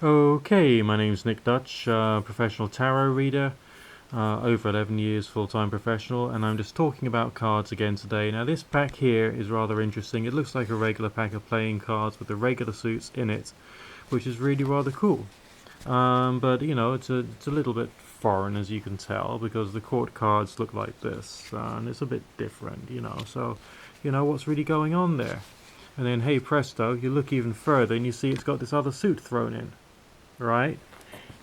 Okay, my name's Nick Dutch, professional tarot reader, over 11 years full-time professional, and I'm just talking about cards again today. Now this pack here is rather interesting. It looks like a regular pack of playing cards with the regular suits in it, which is really rather cool. But you know, it's a little bit foreign, as you can tell, because the court cards look like this, and it's a bit different, you know, so you know what's really going on there. And then hey presto, you look even further and you see it's got this other suit thrown in. Right?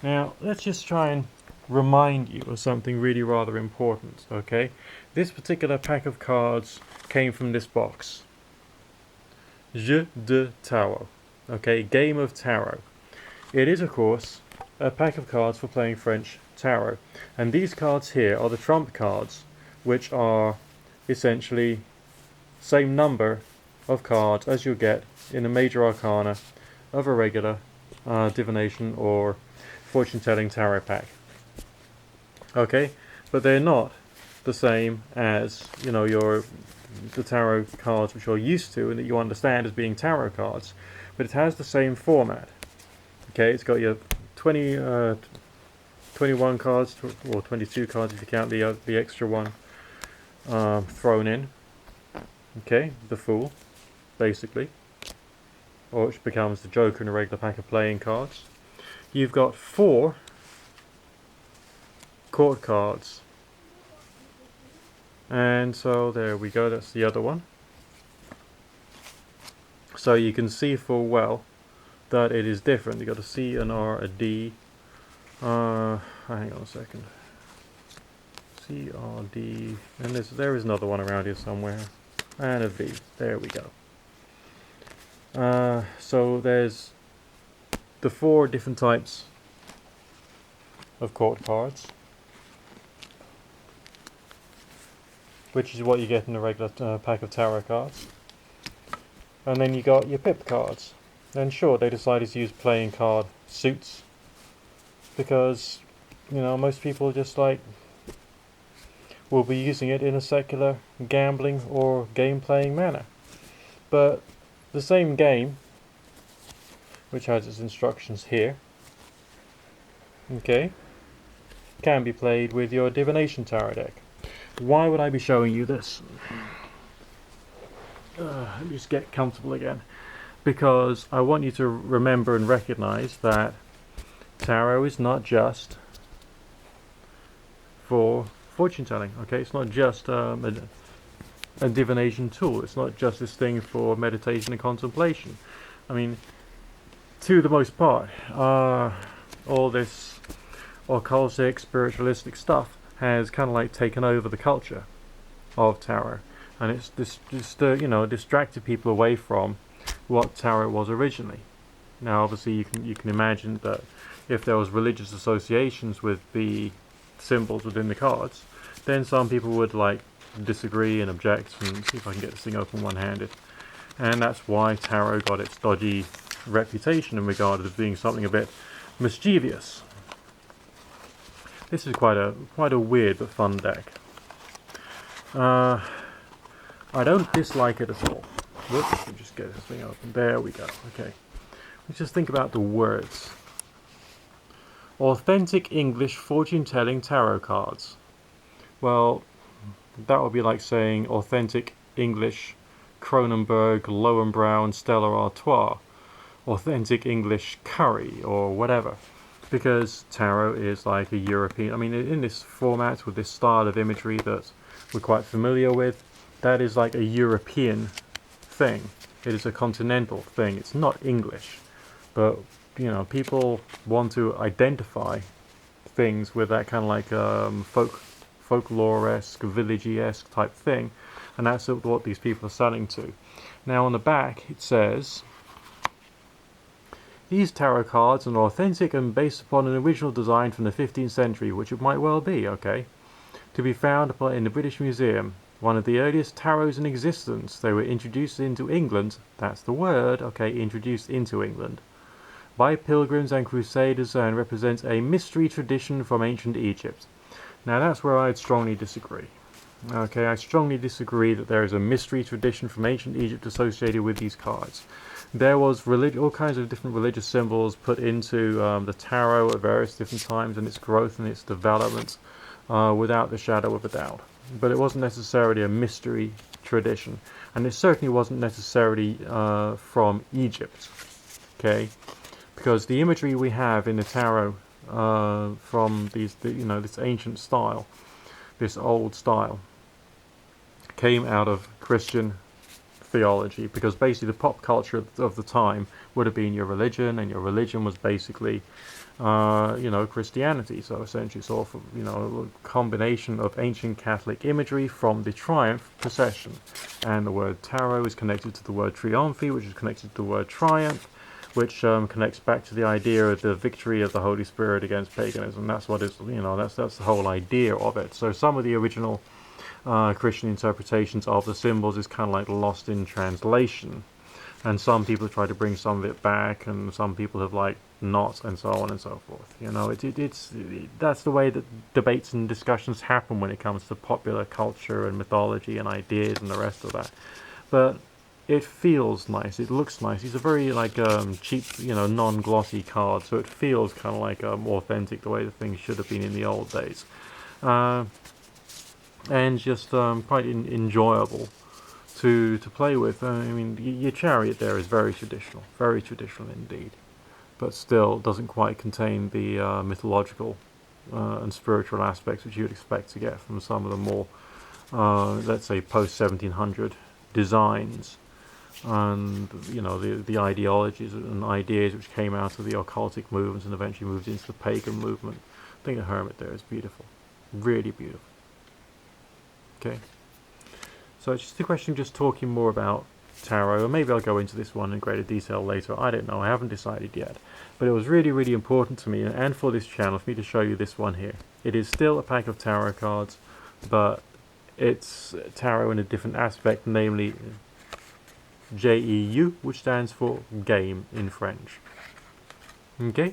Now, let's just try and remind you of something really rather important, okay? This particular pack of cards came from this box. Jeu de Tarot. Okay, Game of Tarot. It is, of course, a pack of cards for playing French tarot. And these cards here are the trump cards, which are essentially same number of cards as you'll get in a major arcana of a regular divination or fortune-telling tarot pack. Okay, but they're not the same as, you know, the tarot cards which you're used to and that you understand as being tarot cards, but it has the same format. Okay, it's got your 21 cards, or 22 cards if you count the extra one thrown in. Okay, the Fool, basically, or which becomes the Joker in a regular pack of playing cards. You've got 4 court cards, and so there we go, that's the other one. So you can see full well that it is different. You've got a C, an R, a D, hang on a second, C, R, D, and there is another one around here somewhere, and a V, there we go. So there's the 4 different types of court cards, which is what you get in a regular pack of tarot cards. And then you got your pip cards. And sure, they decided to use playing card suits because, you know, most people just will be using it in a secular gambling or game playing manner. But the same game, which has its instructions here, okay, can be played with your divination tarot deck. Why would I be showing you this? Let me just get comfortable again. Because I want you to remember and recognize that tarot is not just for fortune telling, okay? It's not just a divination tool. It's not just this thing for meditation and contemplation. I mean, to the most part, all this occultic, spiritualistic stuff has kind of like taken over the culture of tarot, and it's you know, distracted people away from what tarot was originally. Now, obviously, you can imagine that if there was religious associations with the symbols within the cards, then some people would like disagree and object. And see if I can get this thing open one-handed. And that's why tarot got its dodgy reputation in regard as being something a bit mischievous. This is quite a weird but fun deck. I don't dislike it at all. Whoops, let me just get this thing open. There we go. Okay. Let's just think about the words. Authentic English fortune-telling tarot cards. Well, that would be like saying authentic English Cronenberg, Lowenbrow, Stella Artois. Authentic English curry, or whatever. Because tarot is like a European... I mean, in this format, with this style of imagery that we're quite familiar with, that is like a European thing. It is a continental thing. It's not English. But, you know, people want to identify things with that kind of like folklore-esque, villagey-esque type thing. And that's what these people are selling to. Now on the back it says, these tarot cards are authentic and based upon an original design from the 15th century, which it might well be, okay, to be found in the British Museum. One of the earliest tarots in existence. They were introduced into England, that's the word, okay, introduced into England, by pilgrims and crusaders, and represents a mystery tradition from ancient Egypt. Now that's where I'd strongly disagree. Okay, I strongly disagree that there is a mystery tradition from ancient Egypt associated with these cards. There was all kinds of different religious symbols put into the tarot at various different times in its growth and its development, without the shadow of a doubt. But it wasn't necessarily a mystery tradition, and it certainly wasn't necessarily from Egypt. Okay, because the imagery we have in the tarot from this ancient style, this old style, came out of Christian theology, because basically the pop culture of the time would have been your religion, and your religion was basically Christianity. So essentially sort of a combination of ancient Catholic imagery from the triumph procession, and the word tarot is connected to the word triumphi, which is connected to the word triumph, which connects back to the idea of the victory of the Holy Spirit against paganism. That's what is, that's the whole idea of it. So some of the original Christian interpretations of the symbols is kind of like lost in translation, and some people try to bring some of it back, and some people have not, and so on and so forth. That's the way that debates and discussions happen when it comes to popular culture and mythology and ideas and the rest of that. But it feels nice, it looks nice. It's a very cheap, non-glossy card, so it feels kind of like authentic, the way the things should have been in the old days. And just quite enjoyable to play with. I mean, your chariot there is very traditional indeed, but still doesn't quite contain the mythological and spiritual aspects which you'd expect to get from some of the more, let's say, post-1700 designs, and the ideologies and ideas which came out of the occultic movements and eventually moved into the pagan movement. I think the Hermit there is beautiful, really beautiful. Okay, so it's just a question of just talking more about tarot, and maybe I'll go into this one in greater detail later. I don't know, I haven't decided yet, but it was really, really important to me and for this channel for me to show you this one here. It is still a pack of tarot cards, but it's tarot in a different aspect, namely JEU, which stands for game in French. Okay.